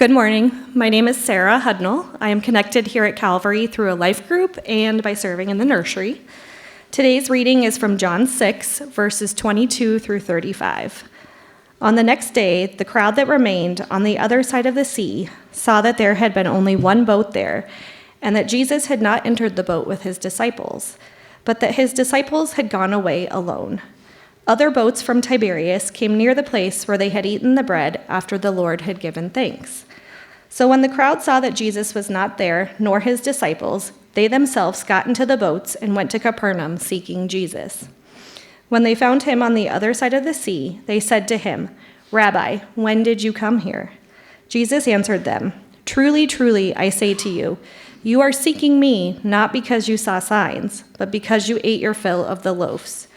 Good morning. My name is Sarah Hudnall. I am connected here at Calvary through a life group and by serving in the nursery. Today's reading is from John 6, verses 22 through 35. On the next day, the crowd that remained on the other side of the sea saw that there had been only one boat there, and that Jesus had not entered the boat with his disciples, but that his disciples had gone away alone. Other boats from Tiberias came near the place where they had eaten the bread after the Lord had given thanks. So when the crowd saw that Jesus was not there, nor his disciples, they themselves got into the boats and went to Capernaum seeking Jesus. When they found him on the other side of the sea, they said to him, "Rabbi, when did you come here?" Jesus answered them, "Truly, truly, I say to you, you are seeking me not because you saw signs, but because you ate your fill of the loaves.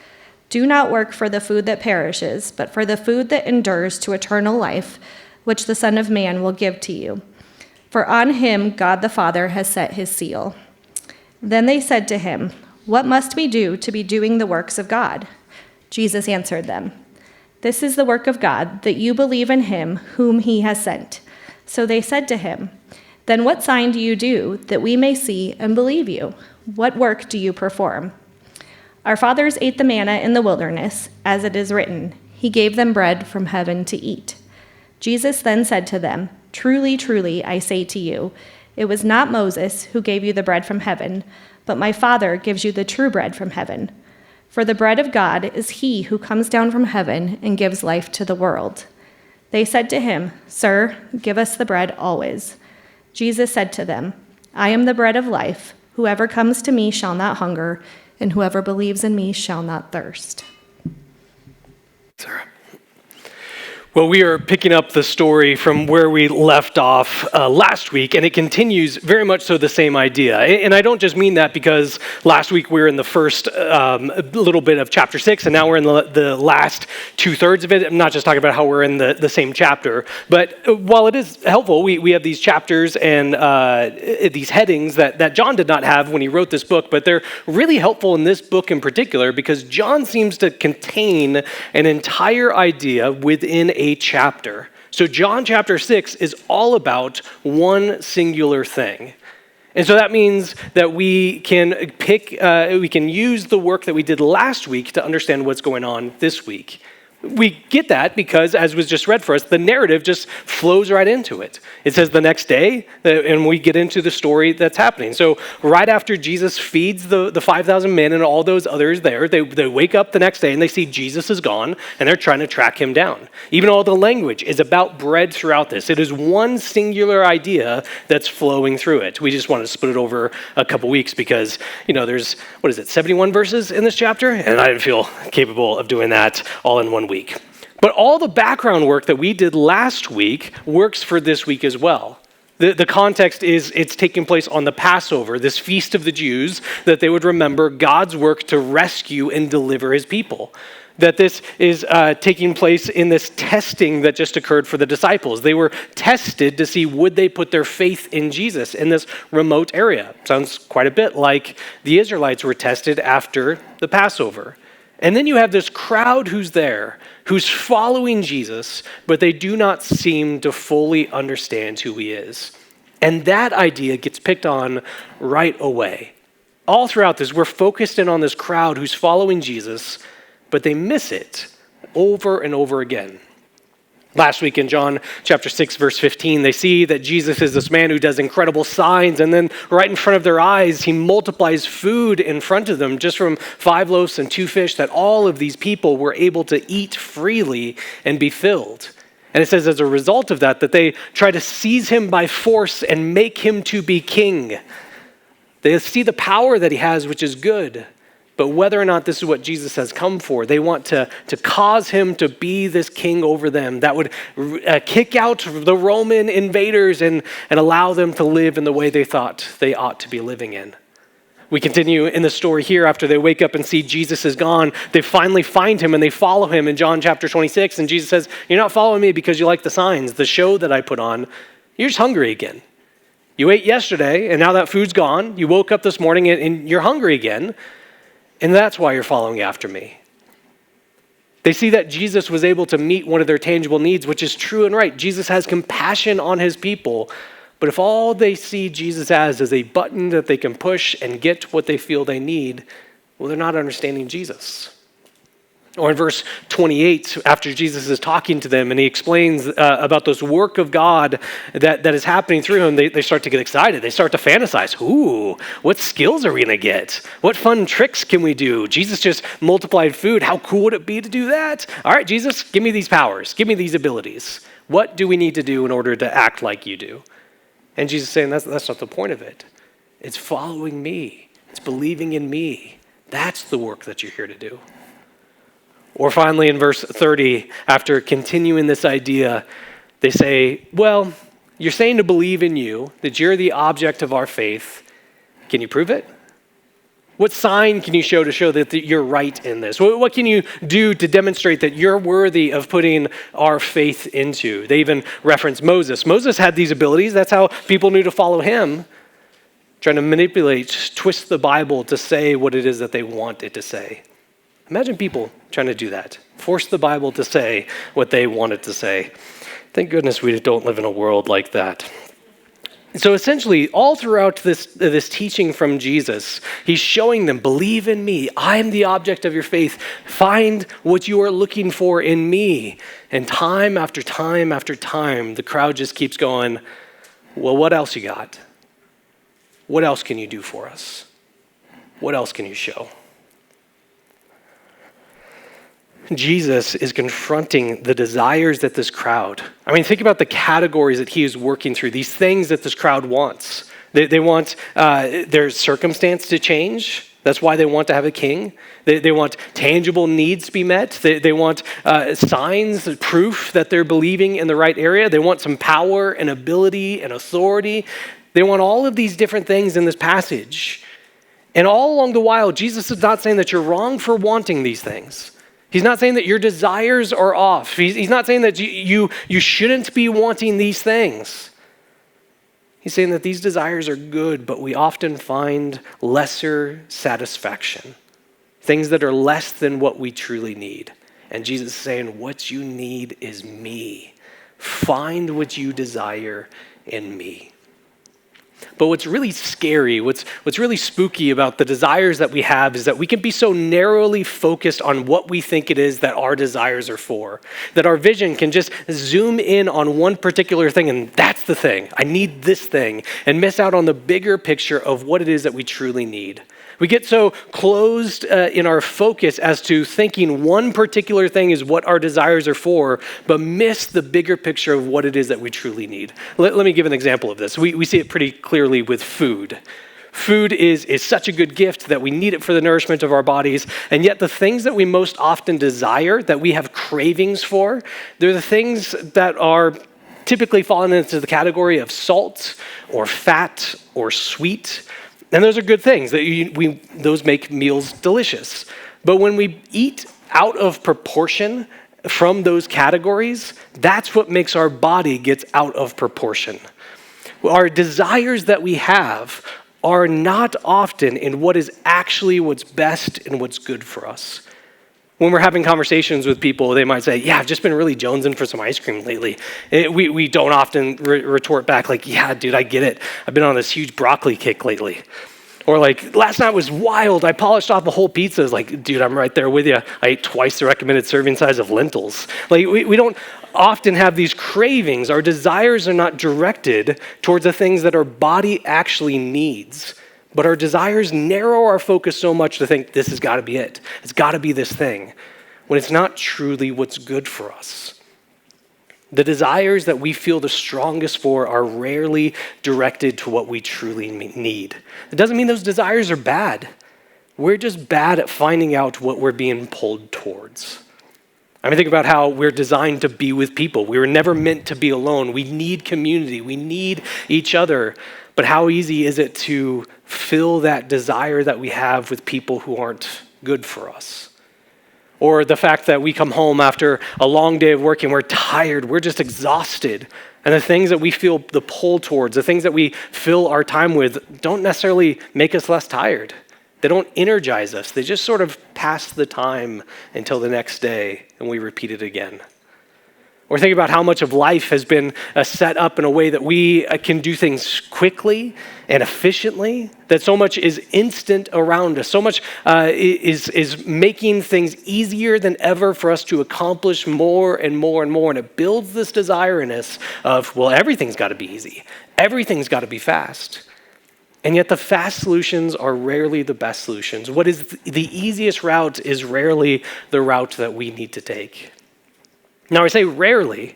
Do not work for the food that perishes, but for the food that endures to eternal life, which the Son of Man will give to you. For on him God the Father has set his seal." Then they said to him, "What must we do to be doing the works of God?" Jesus answered them, "This is the work of God, that you believe in him whom he has sent." So they said to him, "Then what sign do you do, that we may see and believe you? What work do you perform?" "Our fathers ate the manna in the wilderness, as it is written, 'He gave them bread from heaven to eat.'" Jesus then said to them, "Truly, truly, I say to you, it was not Moses who gave you the bread from heaven, but my Father gives you the true bread from heaven. For the bread of God is he who comes down from heaven and gives life to the world." They said to him, "Sir, give us the bread always." Jesus said to them, "I am the bread of life. Whoever comes to me shall not hunger, and whoever believes in me shall not thirst." Sarah. Well, we are picking up the story from where we left off last week, and it continues very much so the same idea. And I don't just mean that because last week we were in the first little bit of chapter 6, and now we're in the last two-thirds of it. I'm not just talking about how we're in the same chapter, but while it is helpful, we have these chapters and these headings that John did not have when he wrote this book, but they're really helpful in this book in particular because John seems to contain an entire idea within a chapter. So John chapter 6 is all about one singular thing. And so that means that we can use the work that we did last week to understand what's going on this week. We get that because, as was just read for us, the narrative just flows right into it. It says the next day, and we get into the story that's happening. So right after Jesus feeds the 5,000 men and all those others there, they wake up the next day and they see Jesus is gone, and they're trying to track him down. Even all the language is about bread throughout this. It is one singular idea that's flowing through it. We just wanted to split it over a couple weeks because, there's, 71 verses in this chapter? And I didn't feel capable of doing that all in 1 week. But all the background work that we did last week works for this week as well. The context is it's taking place on the Passover, this feast of the Jews, that they would remember God's work to rescue and deliver his people. That this is taking place in this testing that just occurred for the disciples. They were tested to see would they put their faith in Jesus in this remote area. Sounds quite a bit like the Israelites were tested after the Passover. And then you have this crowd who's there, who's following Jesus, but they do not seem to fully understand who he is. And that idea gets picked on right away. All throughout this, we're focused in on this crowd who's following Jesus, but they miss it over and over again. Last week in John chapter 6, verse 15, they see that Jesus is this man who does incredible signs, and then right in front of their eyes, he multiplies food in front of them just from 5 loaves and 2 fish that all of these people were able to eat freely and be filled. And it says as a result of that they try to seize him by force and make him to be king. They see the power that he has, which is good. But whether or not this is what Jesus has come for, they want to cause him to be this king over them that would kick out the Roman invaders and allow them to live in the way they thought they ought to be living in. We continue in the story here after they wake up and see Jesus is gone. They finally find him and they follow him in John chapter 26. And Jesus says, "You're not following me because you like the signs, the show that I put on. You're just hungry again. You ate yesterday and now that food's gone. You woke up this morning and you're hungry again. And that's why you're following after me." They see that Jesus was able to meet one of their tangible needs, which is true and right. Jesus has compassion on his people. But if all they see Jesus as is a button that they can push and get what they feel they need, well, they're not understanding Jesus. Or in verse 28, after Jesus is talking to them and he explains about this work of God that is happening through him, they start to get excited. They start to fantasize. Ooh, what skills are we going to get? What fun tricks can we do? Jesus just multiplied food. How cool would it be to do that? All right, Jesus, give me these powers. Give me these abilities. What do we need to do in order to act like you do? And Jesus is saying that's not the point of it. It's following me. It's believing in me. That's the work that you're here to do. Or finally, in verse 30, after continuing this idea, they say, well, you're saying to believe in you, that you're the object of our faith. Can you prove it? What sign can you show to show that you're right in this? What can you do to demonstrate that you're worthy of putting our faith into? They even reference Moses. Moses had these abilities. That's how people knew to follow him, trying to manipulate, twist the Bible to say what it is that they want it to say. Imagine people trying to do that, force the Bible to say what they want it to say. Thank goodness we don't live in a world like that. So essentially, all throughout this teaching from Jesus, he's showing them, believe in me. I'm the object of your faith. Find what you are looking for in me. And time after time after time, the crowd just keeps going, well, what else you got? What else can you do for us? What else can you show? Jesus is confronting the desires that this crowd, think about the categories that he is working through, these things that this crowd wants. They want their circumstance to change. That's why they want to have a king. They want tangible needs to be met. They want signs, proof that they're believing in the right area. They want some power and ability and authority. They want all of these different things in this passage. And all along the while, Jesus is not saying that you're wrong for wanting these things. He's not saying that your desires are off. He's not saying that you shouldn't be wanting these things. He's saying that these desires are good, but we often find lesser satisfaction, things that are less than what we truly need. And Jesus is saying, what you need is me. Find what you desire in me. But what's really scary, what's really spooky about the desires that we have is that we can be so narrowly focused on what we think it is that our desires are for, that our vision can just zoom in on one particular thing, and that's the thing. I need this thing, and miss out on the bigger picture of what it is that we truly need. We get so closed in our focus as to thinking one particular thing is what our desires are for, but miss the bigger picture of what it is that we truly need. Let me give an example of this. We see it pretty clearly with food. Food is such a good gift that we need it for the nourishment of our bodies, and yet the things that we most often desire, that we have cravings for, they're the things that are typically falling into the category of salt or fat or sweet. And those are good things. Those make meals delicious. But when we eat out of proportion from those categories, that's what makes our body get out of proportion. Our desires that we have are not often in what is actually what's best and what's good for us. When we're having conversations with people, they might say, yeah, I've just been really jonesing for some ice cream lately. We don't often retort back like, yeah, dude, I get it. I've been on this huge broccoli kick lately. Or like, last night was wild. I polished off a whole pizza. It's like, dude, I'm right there with you. I ate twice the recommended serving size of lentils. Like, we don't often have these cravings. Our desires are not directed towards the things that our body actually needs. But our desires narrow our focus so much to think this has got to be it. It's got to be this thing, when it's not truly what's good for us. The desires that we feel the strongest for are rarely directed to what we truly need. It doesn't mean those desires are bad. We're just bad at finding out what we're being pulled towards. Think about how we're designed to be with people. We were never meant to be alone. We need community. We need each other. But how easy is it to fill that desire that we have with people who aren't good for us? Or the fact that we come home after a long day of work and we're tired, we're just exhausted. And the things that we feel the pull towards, the things that we fill our time with, don't necessarily make us less tired. They don't energize us. They just sort of pass the time until the next day, and we repeat it again. Or think about how much of life has been set up in a way that we can do things quickly and efficiently, that so much is instant around us. So much is making things easier than ever for us to accomplish more and more and more. And it builds this desire in us of, well, everything's got to be easy. Everything's got to be fast. And yet the fast solutions are rarely the best solutions. What is the easiest route is rarely the route that we need to take. Now, I say rarely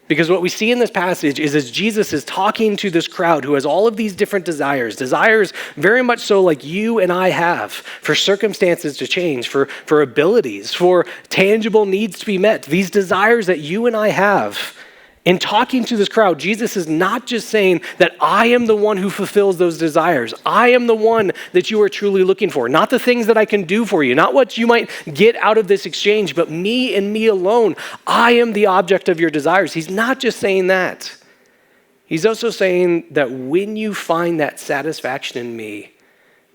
because what we see in this passage is as Jesus is talking to this crowd who has all of these different desires very much so like you and I have, for circumstances to change, for abilities, for tangible needs to be met, these desires that you and I have. In talking to this crowd, Jesus is not just saying that I am the one who fulfills those desires. I am the one that you are truly looking for. Not the things that I can do for you, not what you might get out of this exchange, but me and me alone. I am the object of your desires. He's not just saying that. He's also saying that when you find that satisfaction in me,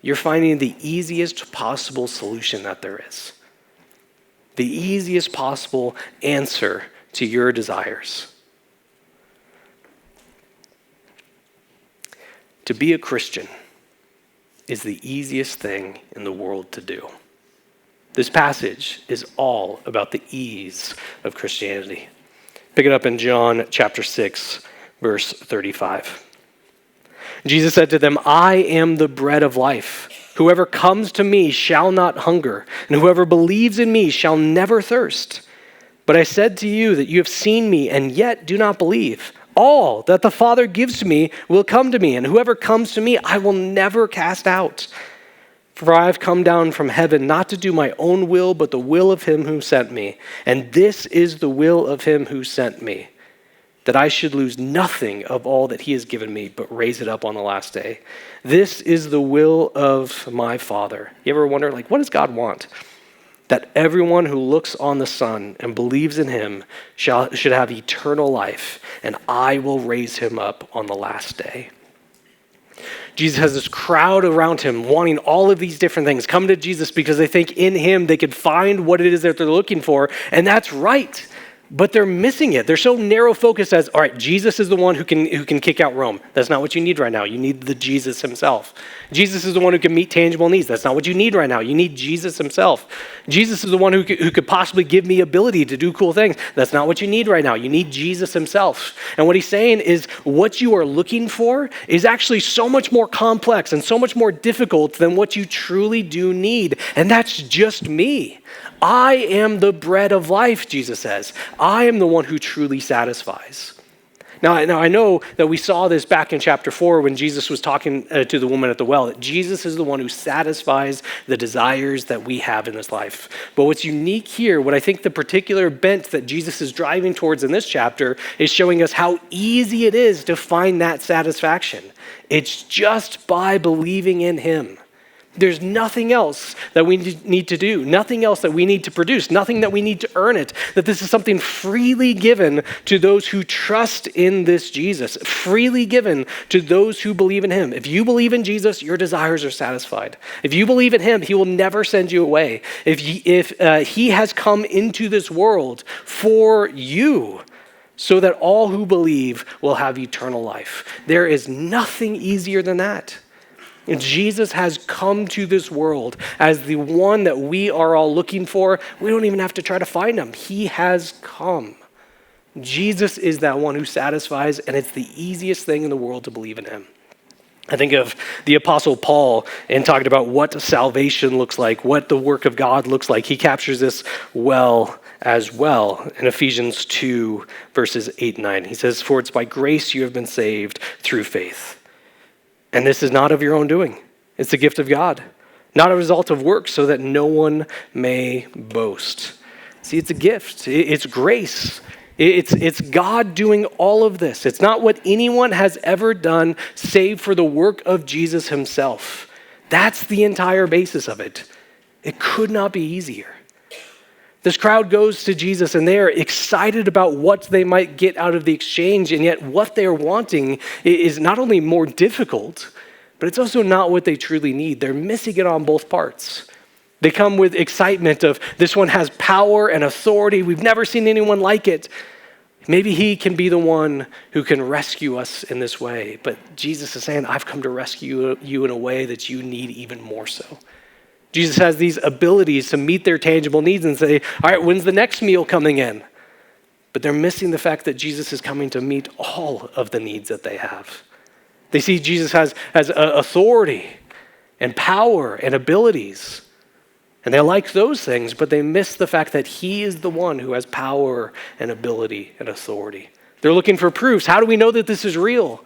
you're finding the easiest possible solution that there is. The easiest possible answer to your desires. To be a Christian is the easiest thing in the world to do. This passage is all about the ease of Christianity. Pick it up in John chapter 6, verse 35. Jesus said to them, I am the bread of life. Whoever comes to me shall not hunger, and whoever believes in me shall never thirst. But I said to you that you have seen me and yet do not believe. All that the Father gives to me will come to me, and whoever comes to me, I will never cast out. For I have come down from heaven not to do my own will, but the will of him who sent me. And this is the will of him who sent me, that I should lose nothing of all that he has given me, but raise it up on the last day. This is the will of my Father. You ever wonder, what does God want? That everyone who looks on the Son and believes in him should have eternal life, and I will raise him up on the last day. Jesus has this crowd around him wanting all of these different things, come to Jesus because they think in him they could find what it is that they're looking for, and that's right. But they're missing it. They're so narrow focused as, all right, Jesus is the one who can kick out Rome. That's not what you need right now. You need the Jesus himself. Jesus is the one who can meet tangible needs. That's not what you need right now. You need Jesus himself. Jesus is the one who could possibly give me ability to do cool things. That's not what you need right now. You need Jesus himself. And what he's saying is what you are looking for is actually so much more complex and so much more difficult than what you truly do need. And that's just me. I am the bread of life, Jesus says. I am the one who truly satisfies. Now I know that we saw this back in chapter 4 when Jesus was talking to the woman at the well, that Jesus is the one who satisfies the desires that we have in this life. But what's unique here, what I think the particular bent that Jesus is driving towards in this chapter is showing us how easy it is to find that satisfaction. It's just by believing in him. There's nothing else that we need to do, nothing else that we need to produce, nothing that we need to earn it, that this is something freely given to those who trust in this Jesus, freely given to those who believe in him. If you believe in Jesus, your desires are satisfied. If you believe in him, he will never send you away. If he has come into this world for you, so that all who believe will have eternal life. There is nothing easier than that. And Jesus has come to this world as the one that we are all looking for. We don't even have to try to find him. He has come. Jesus is that one who satisfies, and it's the easiest thing in the world to believe in him. I think of the Apostle Paul and talking about what salvation looks like, what the work of God looks like. He captures this well as well in Ephesians 2, verses 8 and 9. He says, "For it's by grace you have been saved through faith. And this is not of your own doing. It's the gift of God, not a result of works, so that no one may boast." See, it's a gift. It's grace. It's God doing all of this. It's not what anyone has ever done save for the work of Jesus himself. That's the entire basis of it. It could not be easier. This crowd goes to Jesus and they are excited about what they might get out of the exchange, and yet what they're wanting is not only more difficult, but it's also not what they truly need. They're missing it on both parts. They come with excitement of this one has power and authority. We've never seen anyone like it. Maybe he can be the one who can rescue us in this way. But Jesus is saying, I've come to rescue you in a way that you need even more so. Jesus has these abilities to meet their tangible needs and say, all right, when's the next meal coming in? But they're missing the fact that Jesus is coming to meet all of the needs that they have. They see Jesus has authority and power and abilities. And they like those things, but they miss the fact that he is the one who has power and ability and authority. They're looking for proofs. How do we know that this is real?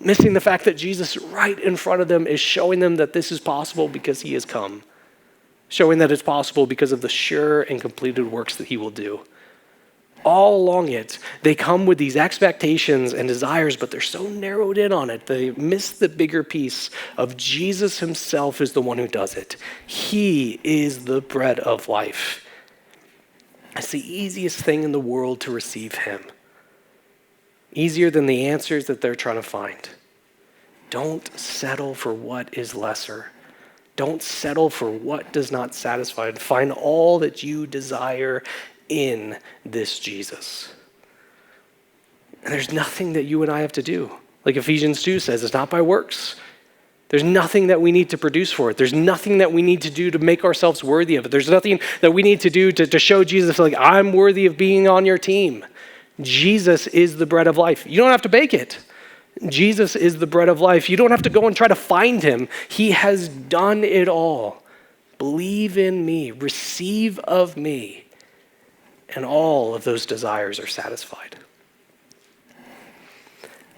Missing the fact that Jesus right in front of them is showing them that this is possible because he has come. Showing that it's possible because of the sure and completed works that he will do. All along it, they come with these expectations and desires, but they're so narrowed in on it, they miss the bigger piece of Jesus himself is the one who does it. He is the bread of life. It's the easiest thing in the world to receive him. Easier than the answers that they're trying to find. Don't settle for what is lesser. Don't settle for what does not satisfy. Find all that you desire in this Jesus. And there's nothing that you and I have to do. Like Ephesians 2 says, it's not by works. There's nothing that we need to produce for it. There's nothing that we need to do to make ourselves worthy of it. There's nothing that we need to do to show Jesus, like, I'm worthy of being on your team. Jesus is the bread of life. You don't have to bake it. Jesus is the bread of life. You don't have to go and try to find him. He has done it all. Believe in me. Receive of me. And all of those desires are satisfied.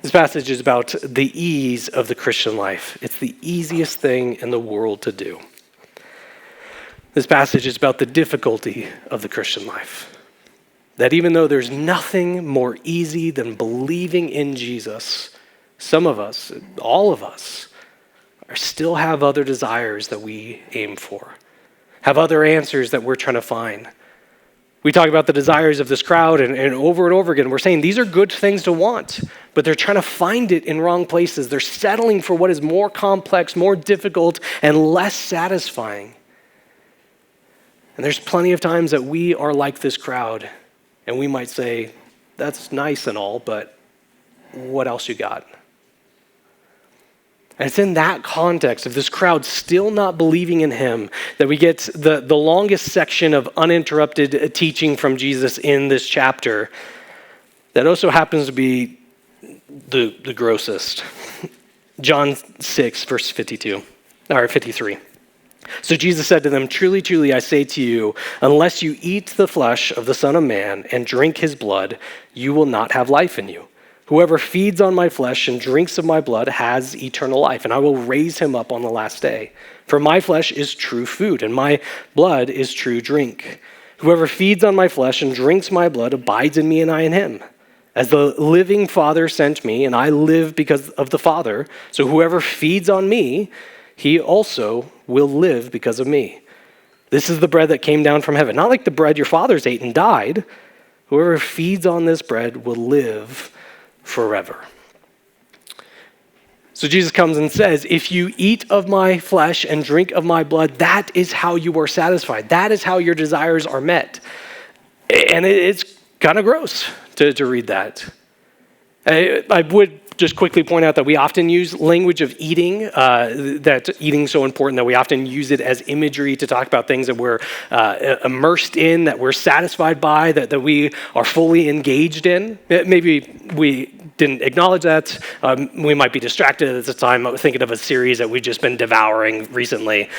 This passage is about the ease of the Christian life. It's the easiest thing in the world to do. This passage is about the difficulty of the Christian life. That even though there's nothing more easy than believing in Jesus, some of us, all of us, still have other desires that we aim for, have other answers that we're trying to find. We talk about the desires of this crowd and over again. We're saying these are good things to want, but they're trying to find it in wrong places. They're settling for what is more complex, more difficult, and less satisfying. And there's plenty of times that we are like this crowd, and we might say, that's nice and all, but what else you got? And it's in that context of this crowd still not believing in him that we get the longest section of uninterrupted teaching from Jesus in this chapter that also happens to be the grossest. John 6, verse 53. So Jesus said to them, truly, truly, I say to you, unless you eat the flesh of the Son of Man and drink his blood, you will not have life in you. Whoever feeds on my flesh and drinks of my blood has eternal life, and I will raise him up on the last day. For my flesh is true food, and my blood is true drink. Whoever feeds on my flesh and drinks my blood abides in me and I in him. As the living Father sent me, and I live because of the Father, so whoever feeds on me, he also will live because of me. This is the bread that came down from heaven, not like the bread your fathers ate and died. Whoever feeds on this bread will live forever. So Jesus comes and says, if you eat of my flesh and drink of my blood, that is how you are satisfied. That is how your desires are met. And it's kind of gross to read that. I would just quickly point out that we often use language of eating, that eating's so important that we often use it as imagery to talk about things that we're immersed in, that we're satisfied by, that we are fully engaged in. Maybe we didn't acknowledge that. We might be distracted at the time. I was thinking of a series that we've just been devouring recently,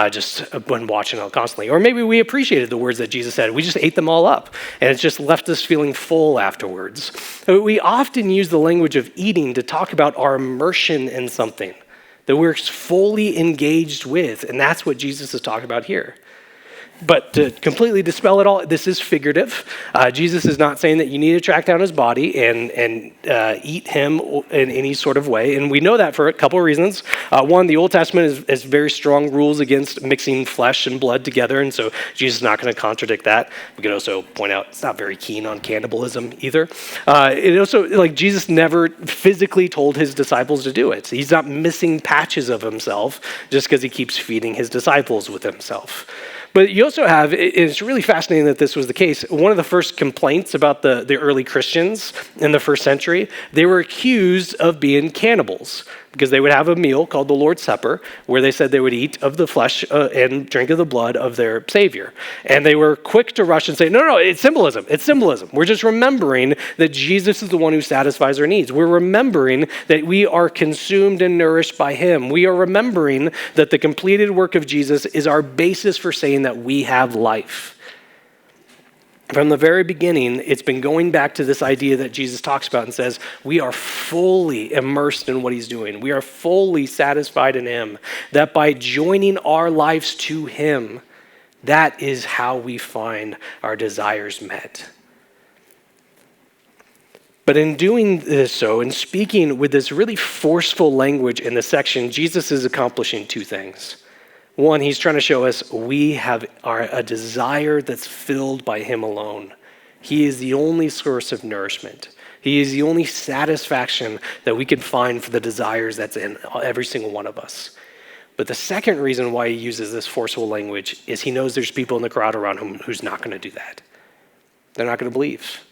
just been watching it constantly. Or maybe we appreciated the words that Jesus said. We just ate them all up, and it's just left us feeling full afterwards. We often use the language of eating to talk about our immersion in something that we're fully engaged with, and that's what Jesus is talking about here. But to completely dispel it all, this is figurative. Jesus is not saying that you need to track down his body and eat him in any sort of way. And we know that for a couple of reasons. One, the Old Testament has very strong rules against mixing flesh and blood together. And so Jesus is not going to contradict that. We could also point out it's not very keen on cannibalism either. It also, like, Jesus never physically told his disciples to do it. He's not missing patches of himself just because he keeps feeding his disciples with himself. But you also have, it's really fascinating that this was the case. One of the first complaints about the early Christians in the first century, they were accused of being cannibals because they would have a meal called the Lord's Supper where they said they would eat of the flesh and drink of the blood of their Savior. And they were quick to rush and say, no, it's symbolism. It's symbolism. We're just remembering that Jesus is the one who satisfies our needs. We're remembering that we are consumed and nourished by him. We are remembering that the completed work of Jesus is our basis for saying that we have life. From the very beginning, it's been going back to this idea that Jesus talks about and says, we are fully immersed in what he's doing. We are fully satisfied in him. That by joining our lives to him, that is how we find our desires met. But in doing this so, in speaking with this really forceful language in this section, Jesus is accomplishing two things. One, he's trying to show us we have a desire that's filled by him alone. He is the only source of nourishment. He is the only satisfaction that we can find for the desires that's in every single one of us. But the second reason why he uses this forceful language is he knows there's people in the crowd around him who's not going to do that. They're not going to believe.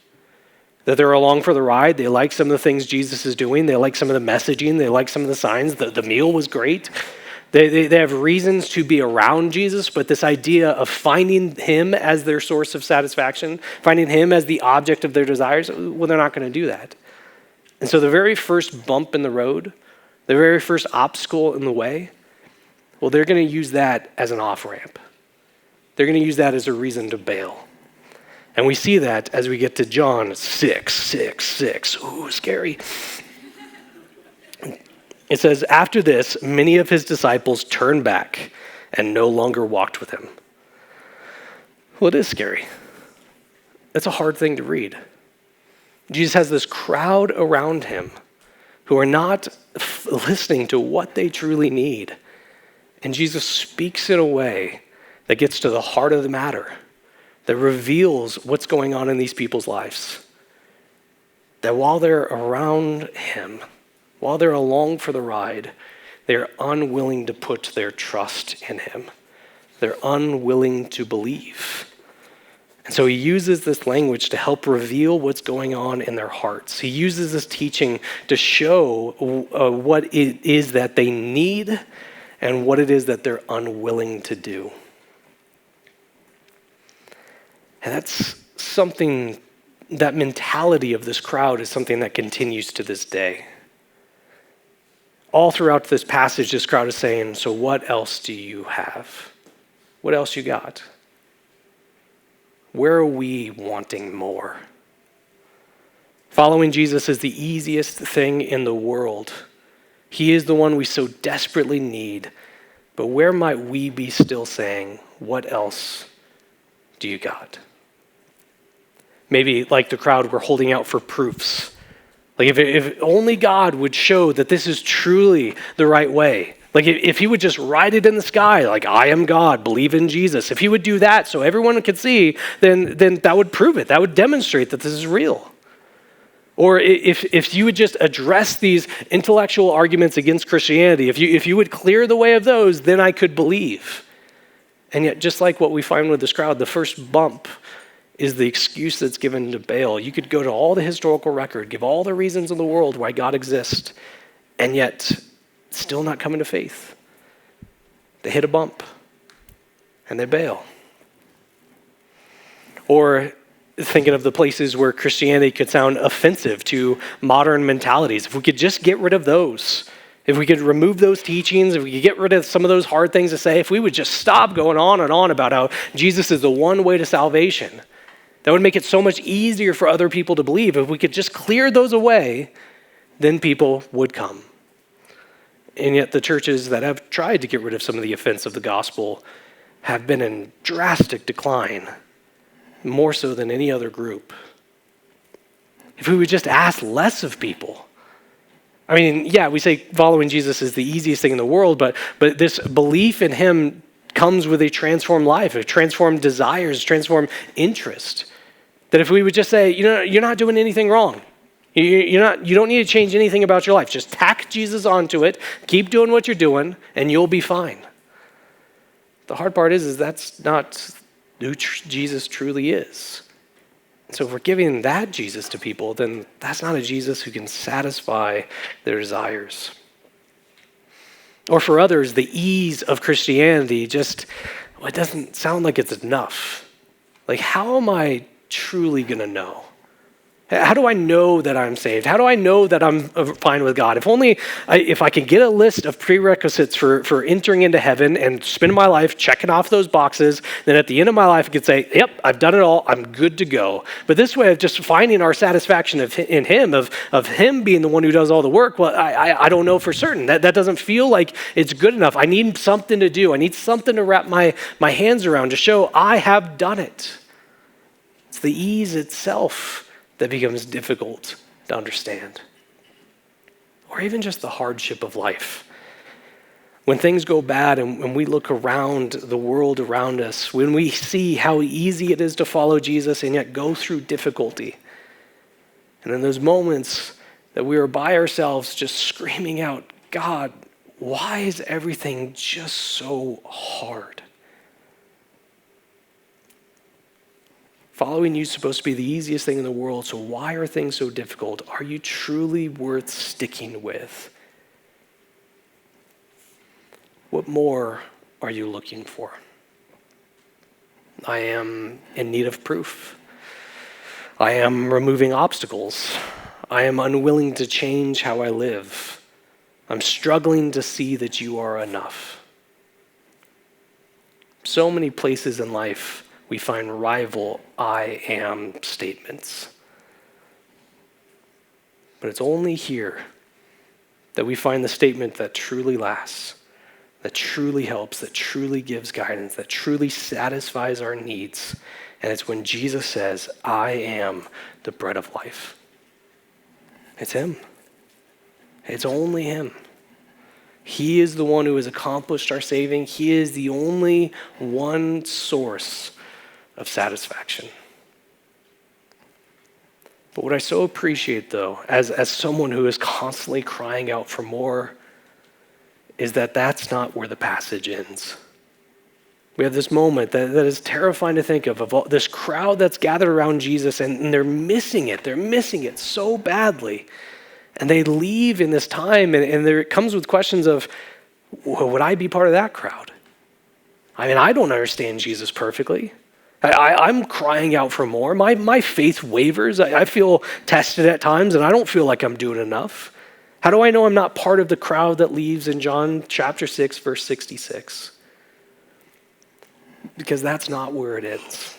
That they're along for the ride. They like some of the things Jesus is doing. They like some of the messaging. They like some of the signs. The meal was great. They have reasons to be around Jesus, but this idea of finding him as their source of satisfaction, finding him as the object of their desires, well, they're not going to do that. And so the very first bump in the road, the very first obstacle in the way, well, they're going to use that as an off-ramp. They're going to use that as a reason to bail. And we see that as we get to John 6:6. Ooh, scary. It says, after this, many of his disciples turned back and no longer walked with him. Well, it is scary. That's a hard thing to read. Jesus has this crowd around him who are not listening to what they truly need. And Jesus speaks in a way that gets to the heart of the matter, that reveals what's going on in these people's lives. That while they're around him, while they're along for the ride, they're unwilling to put their trust in him. They're unwilling to believe. And so he uses this language to help reveal what's going on in their hearts. He uses this teaching to show what it is that they need and what it is that they're unwilling to do. And that's something, that mentality of this crowd is something that continues to this day. All throughout this passage, this crowd is saying, so what else do you have? What else you got? Where are we wanting more? Following Jesus is the easiest thing in the world. He is the one we so desperately need. But where might we be still saying, what else do you got? Maybe like the crowd, we're holding out for proofs. Like if only God would show that this is truly the right way. Like if he would just write it in the sky, like I am God, believe in Jesus. If he would do that so everyone could see, then that would prove it. That would demonstrate that this is real. Or if you would just address these intellectual arguments against Christianity, if you would clear the way of those, then I could believe. And yet, just like what we find with this crowd, the first bump is the excuse that's given to bail. You could go to all the historical record, give all the reasons in the world why God exists, and yet still not coming to faith. They hit a bump and they bail. Or thinking of the places where Christianity could sound offensive to modern mentalities. If we could just get rid of those, if we could remove those teachings, if we could get rid of some of those hard things to say, if we would just stop going on and on about how Jesus is the one way to salvation, that would make it so much easier for other people to believe. If we could just clear those away, then people would come. And yet the churches that have tried to get rid of some of the offense of the gospel have been in drastic decline, more so than any other group. If we would just ask less of people. I mean, yeah, we say following Jesus is the easiest thing in the world, but this belief in him comes with a transformed life, a transformed desires, transformed interest. That if we would just say, you're not doing anything wrong. You don't need to change anything about your life. Just tack Jesus onto it, keep doing what you're doing, and you'll be fine. The hard part is that's not who Jesus truly is. So if we're giving that Jesus to people, then that's not a Jesus who can satisfy their desires. Or for others, the ease of Christianity it doesn't sound like it's enough. Like, how am I truly going to know? How do I know that I'm saved? How do I know that I'm fine with God? If I could get a list of prerequisites for entering into heaven and spend my life checking off those boxes, then at the end of my life I could say, yep, I've done it all, I'm good to go. But this way of just finding our satisfaction in him, of him being the one who does all the work, well, I don't know for certain. That doesn't feel like it's good enough. I need something to do. I need something to wrap my hands around to show I have done it. It's the ease itself that becomes difficult to understand. Or even just the hardship of life. When things go bad and when we look around the world around us, when we see how easy it is to follow Jesus and yet go through difficulty. And in those moments that we are by ourselves just screaming out, God, why is everything just so hard? Following you is supposed to be the easiest thing in the world, so why are things so difficult? Are you truly worth sticking with? What more are you looking for? I am in need of proof. I am removing obstacles. I am unwilling to change how I live. I'm struggling to see that you are enough. So many places in life we find rival I am statements. But it's only here that we find the statement that truly lasts, that truly helps, that truly gives guidance, that truly satisfies our needs. And it's when Jesus says, I am the bread of life. It's him. It's only him. He is the one who has accomplished our saving. He is the only one source of satisfaction. But what I so appreciate, though, as someone who is constantly crying out for more, is that that's not where the passage ends. We have this moment that is terrifying to think of all, this crowd that's gathered around Jesus, and they're missing it. They're missing it so badly. And they leave in this time, and there it comes with questions of, well, would I be part of that crowd? I mean, I don't understand Jesus perfectly. I'm crying out for more. My faith wavers. I feel tested at times, and I don't feel like I'm doing enough. How do I know I'm not part of the crowd that leaves in John chapter 6, verse 66? Because that's not where it ends.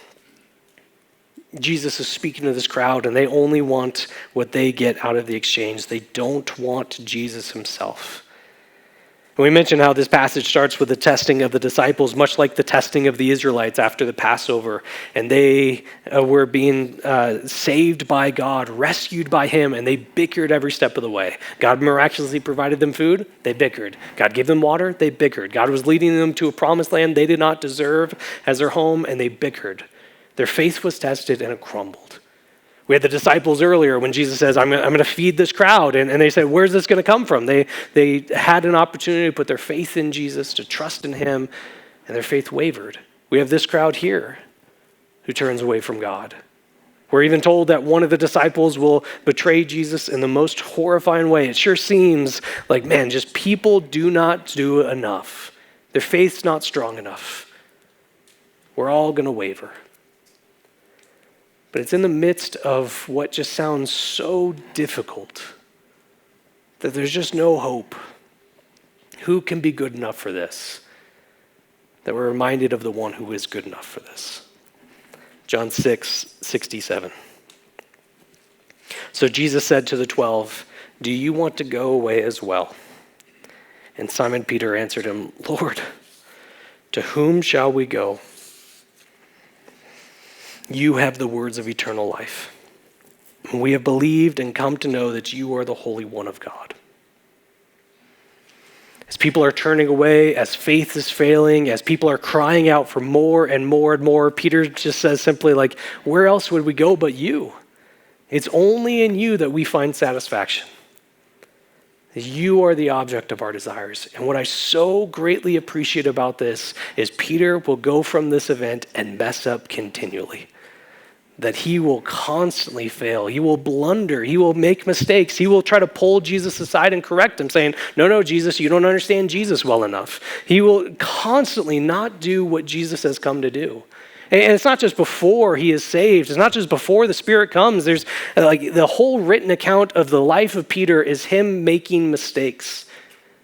Jesus is speaking to this crowd, and they only want what they get out of the exchange. They don't want Jesus himself. And we mentioned how this passage starts with the testing of the disciples, much like the testing of the Israelites after the Passover. And they were being saved by God, rescued by him, and they bickered every step of the way. God miraculously provided them food, they bickered. God gave them water, they bickered. God was leading them to a promised land they did not deserve as their home, and they bickered. Their faith was tested, and it crumbled. We had the disciples earlier when Jesus says, I'm going to feed this crowd. And they said, where's this going to come from? They had an opportunity to put their faith in Jesus, to trust in him, and their faith wavered. We have this crowd here who turns away from God. We're even told that one of the disciples will betray Jesus in the most horrifying way. It sure seems like, man, just people do not do enough. Their faith's not strong enough. We're all going to waver. But it's in the midst of what just sounds so difficult that there's just no hope. Who can be good enough for this? That we're reminded of the one who is good enough for this. John 6:67. So Jesus said to the 12, do you want to go away as well? And Simon Peter answered him, Lord, To whom shall we go? You have the words of eternal life. We have believed and come to know that you are the Holy One of God. As people are turning away, as faith is failing, as people are crying out for more and more and more, Peter just says simply like, where else would we go but you? It's only in you that we find satisfaction. You are the object of our desires. And what I so greatly appreciate about this is Peter will go from this event and mess up continually. That he will constantly fail. He will blunder. He will make mistakes. He will try to pull Jesus aside and correct him, saying, no, Jesus, you don't understand Jesus well enough. He will constantly not do what Jesus has come to do. And it's not just before he is saved. It's not just before the Spirit comes. There's like the whole written account of the life of Peter is him making mistakes.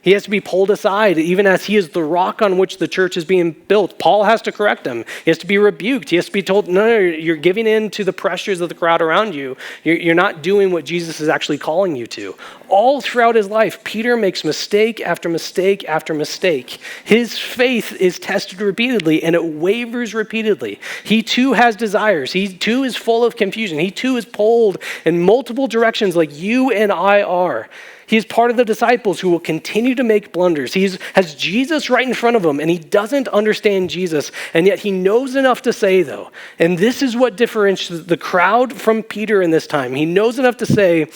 He has to be pulled aside, even as he is the rock on which the church is being built. Paul has to correct him. He has to be rebuked. He has to be told, no, you're giving in to the pressures of the crowd around you. You're not doing what Jesus is actually calling you to. All throughout his life, Peter makes mistake after mistake after mistake. His faith is tested repeatedly, and it wavers repeatedly. He too has desires. He too is full of confusion. He too is pulled in multiple directions like you and I are. He is part of the disciples who will continue to make blunders. He has Jesus right in front of him, and he doesn't understand Jesus, and yet he knows enough to say, though, and this is what differentiates the crowd from Peter in this time. He knows enough to say,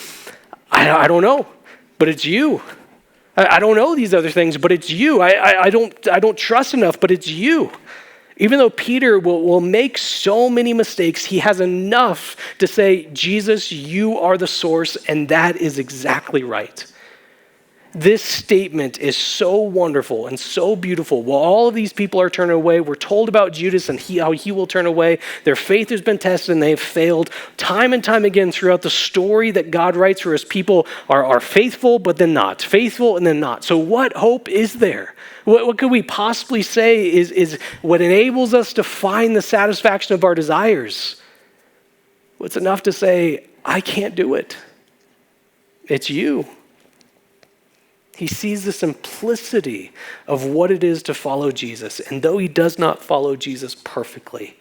I don't know, but it's you. I don't know these other things, but it's you. I don't trust enough, but it's you. Even though Peter will make so many mistakes, he has enough to say, Jesus, you are the source, and that is exactly right. This statement is so wonderful and so beautiful. While all of these people are turning away, we're told about Judas and how he will turn away. Their faith has been tested and they have failed time and time again throughout the story that God writes for his people are faithful, but then not. Faithful and then not. So what hope is there? What could we possibly say is what enables us to find the satisfaction of our desires? What's enough to say, I can't do it. It's you. He sees the simplicity of what it is to follow Jesus. And though he does not follow Jesus perfectly,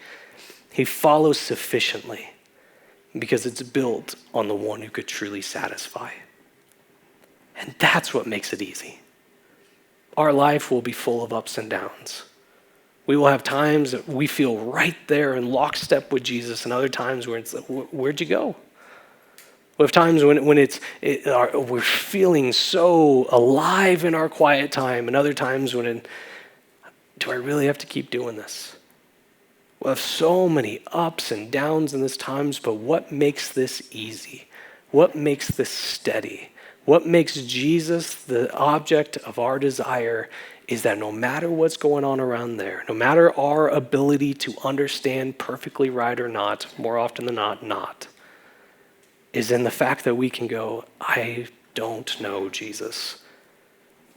he follows sufficiently because it's built on the one who could truly satisfy. And that's what makes it easy. Our life will be full of ups and downs. We will have times that we feel right there in lockstep with Jesus, and other times where it's like, where'd you go? We have times when we're feeling so alive in our quiet time, and other times do I really have to keep doing this? We'll have so many ups and downs in this times, but what makes this easy? What makes this steady? What makes Jesus the object of our desire is that no matter what's going on around there, no matter our ability to understand perfectly right or not, more often than not, is in the fact that we can go, I don't know Jesus,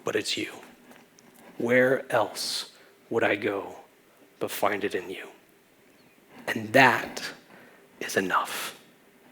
but it's you. Where else would I go but find it in you? And that is enough.